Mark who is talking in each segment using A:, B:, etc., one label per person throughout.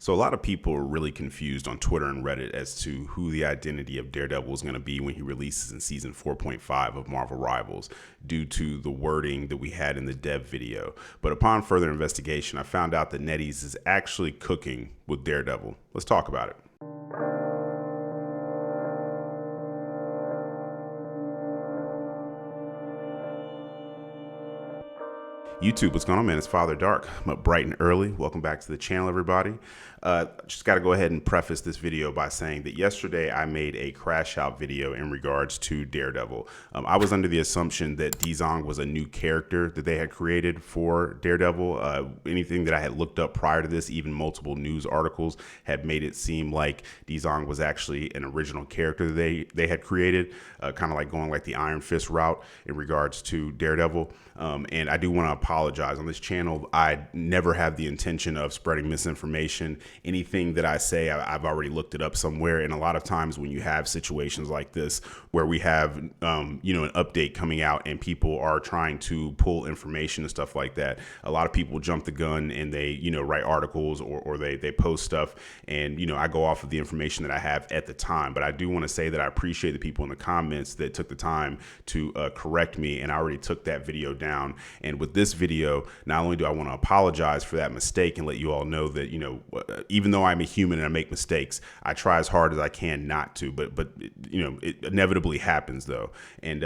A: So a lot of people are really confused on Twitter and Reddit as to who the identity of Daredevil is going to be when he releases in season 4.5 of Marvel Rivals due to the wording that we had in the dev video. But upon further investigation, I found out that NetEase is actually cooking with Daredevil. Let's talk about it. YouTube, what's going on, man? It's Father Dark. I'm up bright and early. Welcome back to the channel, everybody. Just got to go ahead and preface this video by saying that yesterday I made a crash out video in regards to Daredevil. I was under the assumption that Dizong was a new character that they had created for Daredevil. Anything that I had looked up prior to this, even multiple news articles, had made it seem like Dizong was actually an original character that they had created, kind of like going like the Iron Fist route in regards to Daredevil. And I do want to apologize on this channel. I never have the intention of spreading misinformation. Anything that I say, I've already looked it up somewhere. And a lot of times when you have situations like this, where we have, an update coming out and people are trying to pull information and stuff like that, a lot of people jump the gun and they, write articles or they post stuff. And, I go off of the information that I have at the time. But I do want to say that I appreciate the people in the comments that took the time to correct me. And I already took that video down. And with this video, not only do I want to apologize for that mistake and let you all know that, even though I'm a human and I make mistakes, I try as hard as I can not to, but it inevitably happens though. And,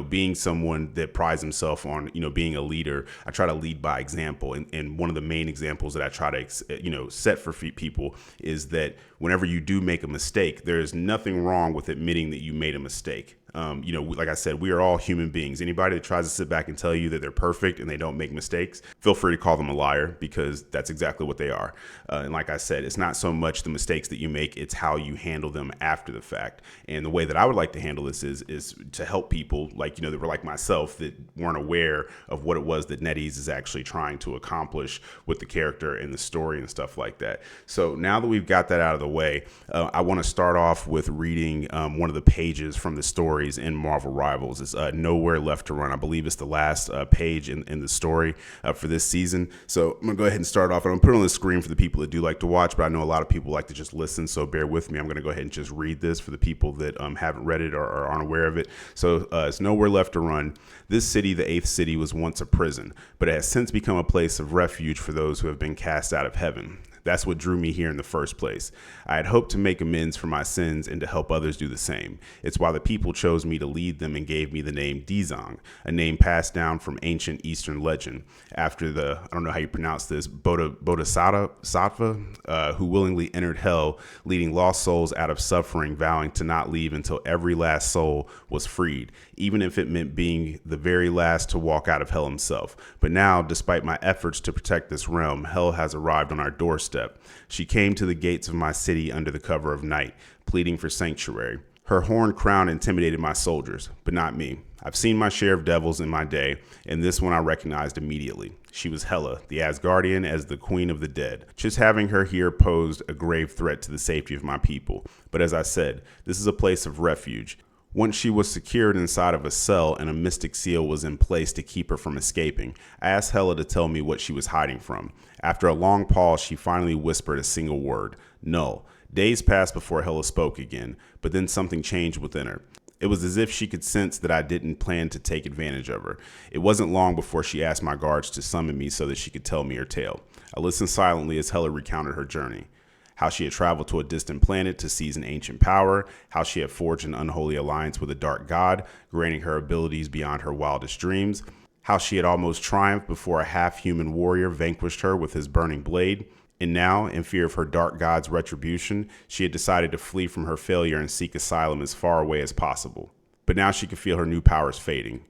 A: being someone that prides himself on, being a leader, I try to lead by example. And one of the main examples that I try to, set for people is that whenever you do make a mistake, there's nothing wrong with admitting that you made a mistake. Like I said, we are all human beings. Anybody that tries to sit back and tell you that they're perfect and they don't make mistakes, feel free to call them a liar, because that's exactly what they are. And like I said, it's not so much the mistakes that you make, it's how you handle them after the fact. And the way that I would like to handle this is to help people that were like myself, that weren't aware of what it was that NetEase is actually trying to accomplish with the character and the story and stuff like that. So now that we've got that out of the way, I want to start off with reading one of the pages from the stories in Marvel Rivals. It's Nowhere Left to Run. I believe it's the last page in the story for this season. So I'm gonna go ahead and start off. I'm gonna put it on the screen for the people that do like to watch, but I know a lot of people like to just listen, so bear with me. I'm gonna go ahead and just read this for the people that haven't read it or aren't aware of it. So it's Nowhere Left to Run. This city, the 8th city, was once a prison, but it has since become a place of refuge for those who have been cast out of heaven. That's what drew me here in the first place. I had hoped to make amends for my sins and to help others do the same. It's why the people chose me to lead them and gave me the name Dizong, a name passed down from ancient Eastern legend after the, I don't know how you pronounce this, Bodhisattva, who willingly entered hell, leading lost souls out of suffering, vowing to not leave until every last soul was freed, even if it meant being the very last to walk out of hell himself. But now, despite my efforts to protect this realm, hell has arrived on our doorstep. She came to the gates of my city under the cover of night, pleading for sanctuary. Her horned crown intimidated my soldiers, but not me. I've seen my share of devils in my day, and this one I recognized immediately. She was Hela, the Asgardian, as the queen of the dead. Just having her here posed a grave threat to the safety of my people. But as I said, this is a place of refuge. Once she was secured inside of a cell and a mystic seal was in place to keep her from escaping, I asked Hela to tell me what she was hiding from. After a long pause, she finally whispered a single word: Null. Days passed before Hela spoke again, but then something changed within her. It was as if she could sense that I didn't plan to take advantage of her. It wasn't long before she asked my guards to summon me so that she could tell me her tale. I listened silently as Hela recounted her journey. How she had traveled to a distant planet to seize an ancient power, how she had forged an unholy alliance with a dark god, granting her abilities beyond her wildest dreams, how she had almost triumphed before a half-human warrior vanquished her with his burning blade, and now, in fear of her dark god's retribution, she had decided to flee from her failure and seek asylum as far away as possible. But now she could feel her new powers fading,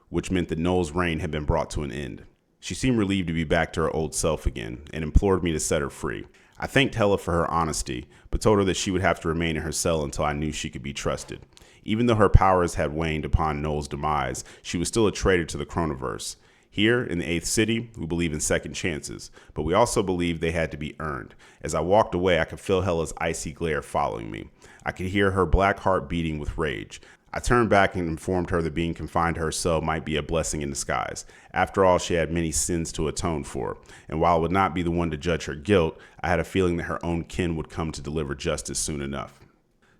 A: which meant that Null's reign had been brought to an end. She seemed relieved to be back to her old self again, and implored me to set her free. I thanked Hela for her honesty, but told her that she would have to remain in her cell until I knew she could be trusted. Even though her powers had waned upon Null's demise, she was still a traitor to the Chronoverse. Here, in the 8th city, we believe in second chances, but we also believe they had to be earned. As I walked away, I could feel Hela's icy glare following me. I could hear her black heart beating with rage. I turned back and informed her that being confined to her cell might be a blessing in disguise. After all, she had many sins to atone for, and while I would not be the one to judge her guilt, I had a feeling that her own kin would come to deliver justice soon enough.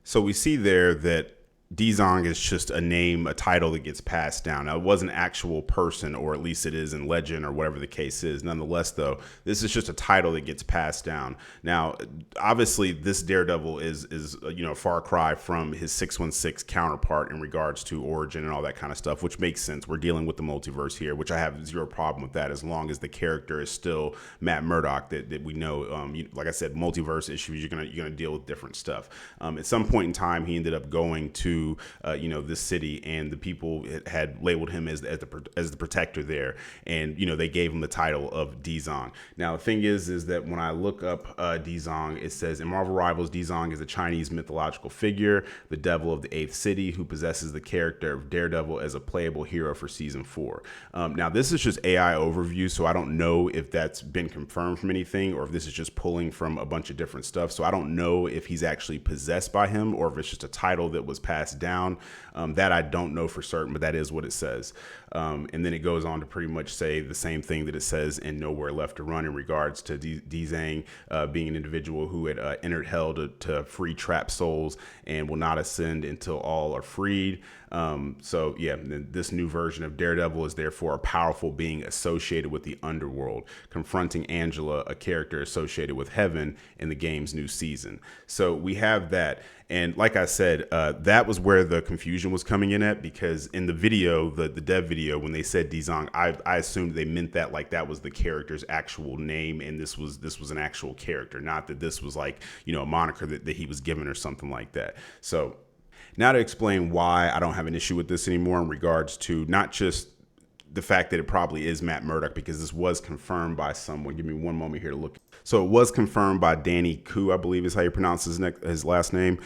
A: So we see there that Dizong is just a name, a title that gets passed down. Now, it was an actual person, or at least it is in legend, or whatever the case is. Nonetheless, though, this is just a title that gets passed down. Now, obviously, this Daredevil is a far cry from his 616 counterpart in regards to origin and all that kind of stuff, which makes sense. We're dealing with the multiverse here, which I have zero problem with that, as long as the character is still Matt Murdock that we know. Like I said, multiverse issues, you're gonna deal with different stuff. At some point in time, he ended up going to this city, and the people had labeled him as the protector there, and they gave him the title of Dizong. Now the thing is that when I look up Dizong, it says in Marvel Rivals, Dizong is a Chinese mythological figure, the devil of the 8th city, who possesses the character of Daredevil as a playable hero for season 4. Now this is just AI overview, so I don't know if that's been confirmed from anything, or if this is just pulling from a bunch of different stuff. So I don't know if he's actually possessed by him, or if it's just a title that was passed down. That I don't know for certain, but that is what it says. And then it goes on to pretty much say the same thing that it says in Nowhere Left to Run in regards to Dizang being an individual who had entered hell to free trapped souls and will not ascend until all are freed. So yeah, this new version of Daredevil is therefore a powerful being associated with the underworld, confronting Angela, a character associated with heaven in the game's new season. So we have that. And like I said, that was where the confusion was coming in at, because in the video, the dev video, when they said Dizong, I assumed they meant that like that was the character's actual name, and this was an actual character, not that this was like, a moniker that he was given or something like that. So now to explain why I don't have an issue with this anymore in regards to not just the fact that it probably is Matt Murdock, because this was confirmed by someone. Give me one moment here to look. So it was confirmed by Danny Koo, I believe is how you pronounce his last name.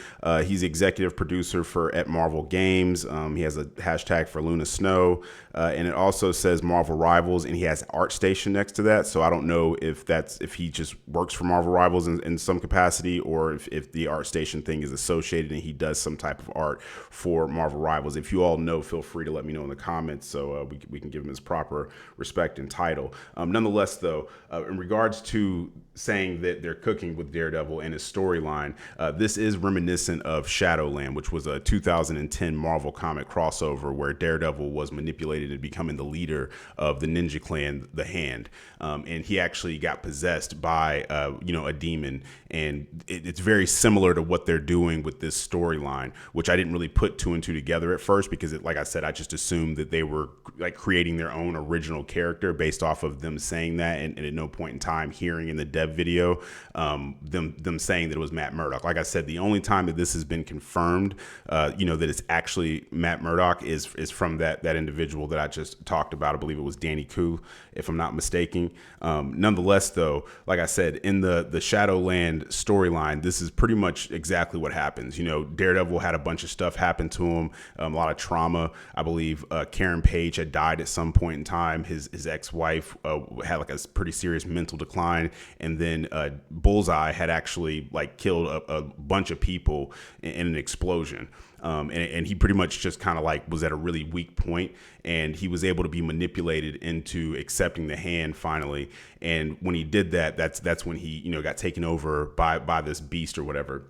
A: He's the executive producer at Marvel Games. He has a hashtag for Luna Snow, and it also says Marvel Rivals, and he has ArtStation next to that. So I don't know if he just works for Marvel Rivals in some capacity, or if the ArtStation thing is associated and he does some type of art for Marvel Rivals. If you all know, feel free to let me know in the comments so we can give him his proper respect and title. Nonetheless, though, in regards to saying that they're cooking with Daredevil and his storyline, this is reminiscent of Shadowland, which was a 2010 Marvel comic crossover where Daredevil was manipulated into becoming the leader of the ninja clan, the Hand, and he actually got possessed by a demon, and it's very similar to what they're doing with this storyline, which I didn't really put 2 and 2 together at first, because like I said, I just assumed that they were like creating their own original character based off of them saying that, and at no point in time hearing in the dev video them saying that it was Matt Murdock. Like I said, the only time that this has been confirmed that it's actually Matt Murdock is from that individual that I just talked about. I believe it was Danny Koo, if I'm not mistaken. Nonetheless, though, like I said, in the Shadowland storyline, this is pretty much exactly what happens. Daredevil had a bunch of stuff happen to him, a lot of trauma. I believe Karen Page had died at some point in time. His ex-wife had like a pretty serious mental decline, and then Bullseye had actually like killed a bunch of people in an explosion. And he pretty much just kind of like was at a really weak point, and he was able to be manipulated into accepting the Hand finally. And when he did that, that's when he got taken over by this beast or whatever.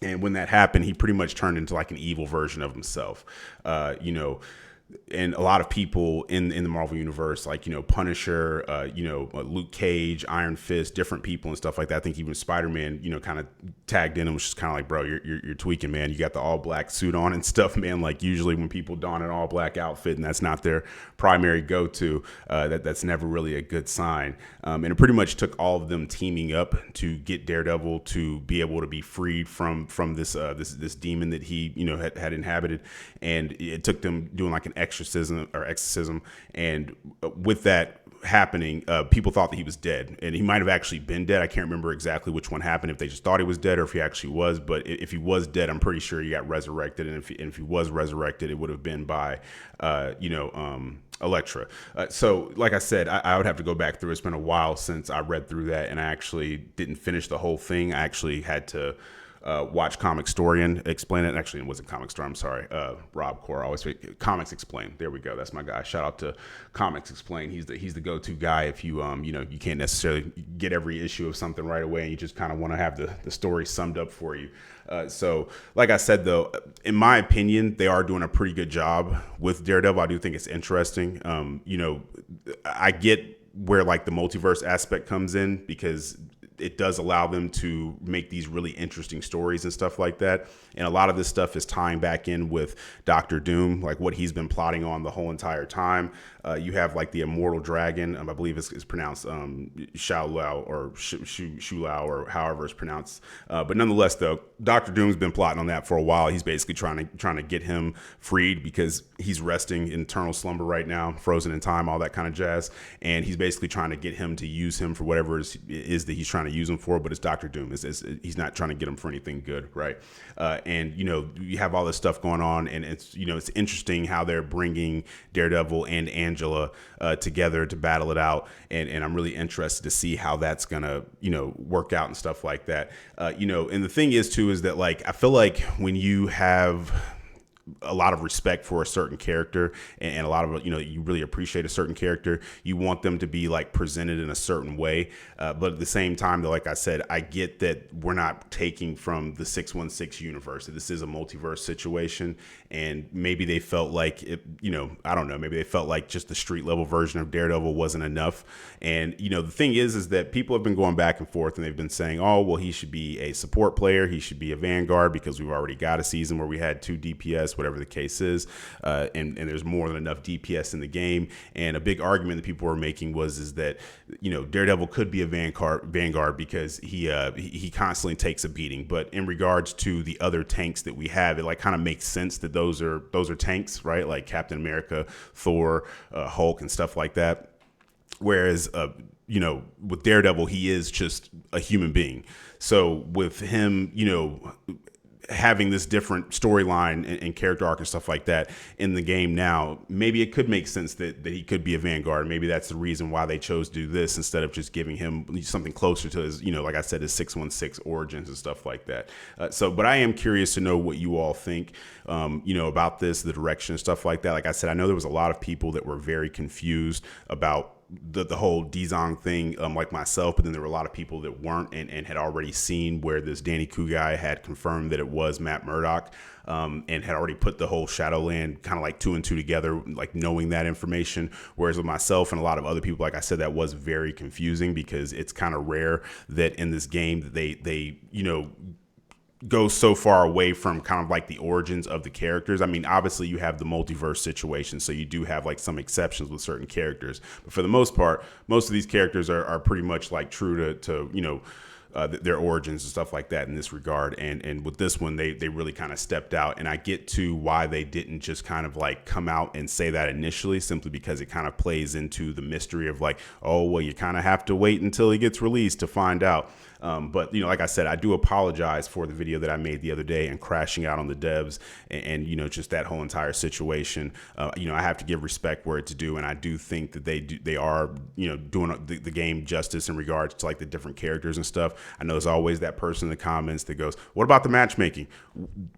A: And when that happened, he pretty much turned into like an evil version of himself. And a lot of people in the Marvel universe, like, Punisher, Luke Cage, Iron Fist, different people and stuff like that. I think even Spider-Man, kind of tagged in and was just kind of like, bro, you're tweaking, man. You got the all black suit on and stuff, man. Like usually when people don an all black outfit and that's not their primary go-to, that's never really a good sign. And it pretty much took all of them teaming up to get Daredevil to be able to be freed from this demon that he, had inhabited. And it took them doing like an exorcism, and with that happening, people thought that he was dead, and he might have actually been dead. I can't remember exactly which one happened, if they just thought he was dead or if he actually was. But if he was dead, I'm pretty sure he got resurrected, and if he was resurrected, it would have been by Elektra. So like I said, I would have to go back through. It's been a while since I read through that, and I actually didn't finish the whole thing. I actually had to watch Comic Storian explain it. Actually, it wasn't Comic Story. I'm sorry. Rob Core always Comics Explain. There we go. That's my guy. Shout out to Comics Explain. He's the go-to guy if you you can't necessarily get every issue of something right away and you just kind of want to have the story summed up for you. So like I said, though, in my opinion, they are doing a pretty good job with Daredevil. I do think it's interesting. I get where like the multiverse aspect comes in because it does allow them to make these really interesting stories and stuff like that. And a lot of this stuff is tying back in with Doctor Doom, like what he's been plotting on the whole entire time. You have like the immortal dragon, I believe it's pronounced Shao-Lao or Shu-Lao or however it's pronounced. But nonetheless, though, Doctor Doom's been plotting on that for a while. He's basically trying to get him freed because he's resting in eternal slumber right now, frozen in time, all that kind of jazz. And he's basically trying to get him to use him for whatever it is that he's trying to use him for. But it's Doctor Doom. He's not trying to get him for anything good, right? And you have all this stuff going on, and it's interesting how they're bringing Daredevil and Angela together to battle it out, and I'm really interested to see how that's gonna work out and stuff like that. And the thing is too is that like I feel like when you have a lot of respect for a certain character and a lot of you really appreciate a certain character, you want them to be like presented in a certain way, but at the same time, though, like I said, I get that we're not taking from the 616 universe. This is a multiverse situation, and maybe they felt like it, I don't know, maybe they felt like just the street level version of Daredevil wasn't enough. And the thing is that people have been going back and forth, and they've been saying, oh well, he should be a support player, he should be a vanguard, because we've already got a season where we had 2 DPS, whatever the case is, and there's more than enough DPS in the game. And a big argument that people were making is that Daredevil could be a vanguard because he constantly takes a beating. But in regards to the other tanks that we have, it like kind of makes sense that those are tanks, right? Like Captain America, Thor, Hulk, and stuff like that. Whereas with Daredevil, he is just a human being. So with him, having this different storyline and character arc and stuff like that in the game now, maybe it could make sense that he could be a vanguard. Maybe that's the reason why they chose to do this instead of just giving him something closer to his, like I said, his 616 origins and stuff like that. But I am curious to know what you all think, about this, the direction and stuff like that. Like I said, I know there was a lot of people that were very confused about the whole Dizong thing, like myself, but then there were a lot of people that weren't and had already seen where this Danny Koo guy had confirmed that it was Matt Murdock, and had already put the whole Shadowland kind of like 2 and 2 together, like knowing that information. Whereas with myself and a lot of other people, like I said, that was very confusing because it's kind of rare that in this game that they go so far away from kind of like the origins of the characters. I mean, obviously you have the multiverse situation, so you do have like some exceptions with certain characters, but for the most part, most of these characters are pretty much like true to their origins and stuff like that in this regard. And with this one, they really kind of stepped out, and I get to why they didn't just kind of like come out and say that initially, simply because it kind of plays into the mystery of like, oh, well, you kind of have to wait until he gets released to find out. But like I said, I do apologize for the video that I made the other day and crashing out on the devs and just that whole entire situation. I have to give respect where it's due, and I do think that they are doing the game justice in regards to like the different characters and stuff. I know there's always that person in the comments that goes, what about the matchmaking?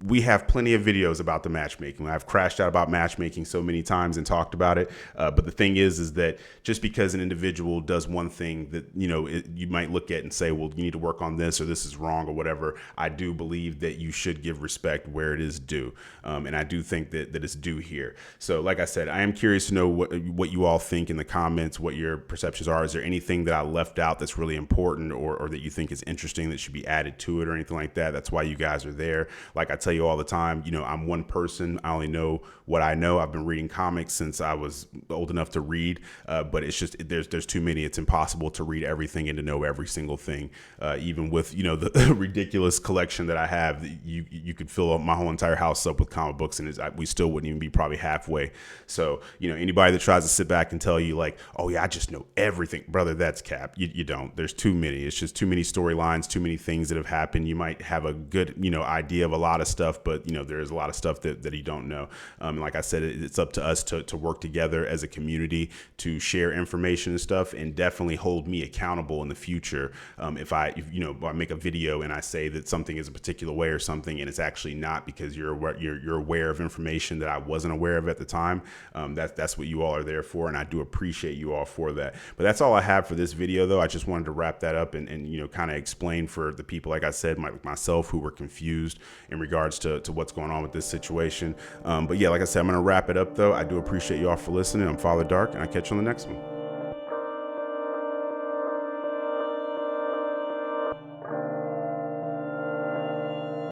A: We have plenty of videos about the matchmaking. I've crashed out about matchmaking so many times and talked about it. But the thing is that just because an individual does one thing that you might look at and say, well, you need to work on this, or this is wrong, or whatever, I do believe that you should give respect where it is due. And I do think that it's due here. So like I said, I am curious to know what you all think in the comments, what your perceptions are. Is there anything that I left out that's really important or that you think is interesting that should be added to it or anything like that? That's why you guys are there. Like I tell you all the time, I'm one person. I only know what I know. I've been reading comics since I was old enough to read, but it's just there's too many. It's impossible to read everything and to know every single thing. Even with the ridiculous collection that I have, you could fill up my whole entire house up with comic books, and we still wouldn't even be probably halfway. So anybody that tries to sit back and tell you like, oh yeah, I just know everything, brother, that's cap. You don't. There's too many. It's just too many storylines, too many things that have happened. You might have a good idea of a lot of stuff, but there's a lot of stuff that you don't know. And like I said, it's up to us to work together as a community to share information and stuff, and definitely hold me accountable in the future if I I make a video and I say that something is a particular way or something, and it's actually not, because you're aware of information that I wasn't aware of at the time. That's what you all are there for, and I do appreciate you all for that. But that's all I have for this video, though. I just wanted to wrap that up and kind of explain for the people, like I said, myself, who were confused in regards to what's going on with this situation. But yeah, like I said, I'm going to wrap it up, though. I do appreciate you all for listening. I'm Father Dark, and I'll catch you on the next one.